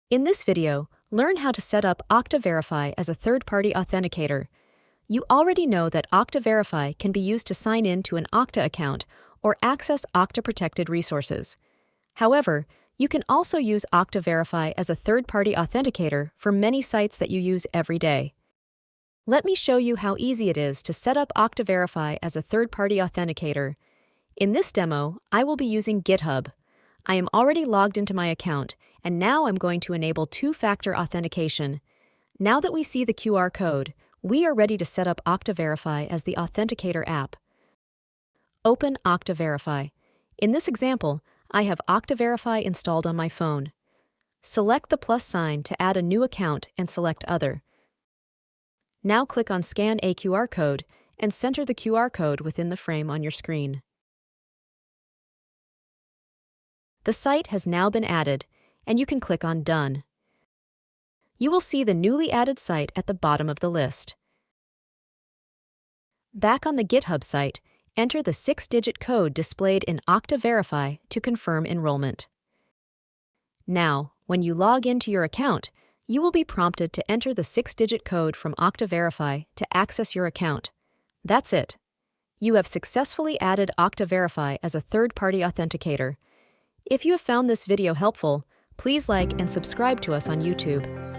In this video, learn how to set up Okta Verify as a third-party authenticator. You already know that Okta Verify can be used to sign in to an Okta account or access Okta-protected resources. However, you can also use Okta Verify as a third-party authenticator for many sites that you use every day. Let me show you how easy it is to set up Okta Verify as a third-party authenticator. In this demo, I will be using GitHub. I am already logged into my account, and now I'm going to enable two-factor authentication. Now that we see the QR code, we are ready to set up Okta Verify as the Authenticator app. Open Okta Verify. In this example, I have Okta Verify installed on my phone. Select the plus sign to add a new account and select Other. Now click on Scan a QR code and center the QR code within the frame on your screen. The site has now been added, and you can click on Done. You will see the newly added site at the bottom of the list. Back on the GitHub site, enter the 6-digit code displayed in Okta Verify to confirm enrollment. Now, when you log into your account, you will be prompted to enter the 6-digit code from Okta Verify to access your account. That's it. You have successfully added Okta Verify as a third-party authenticator. If you have found this video helpful, please like and subscribe to us on YouTube.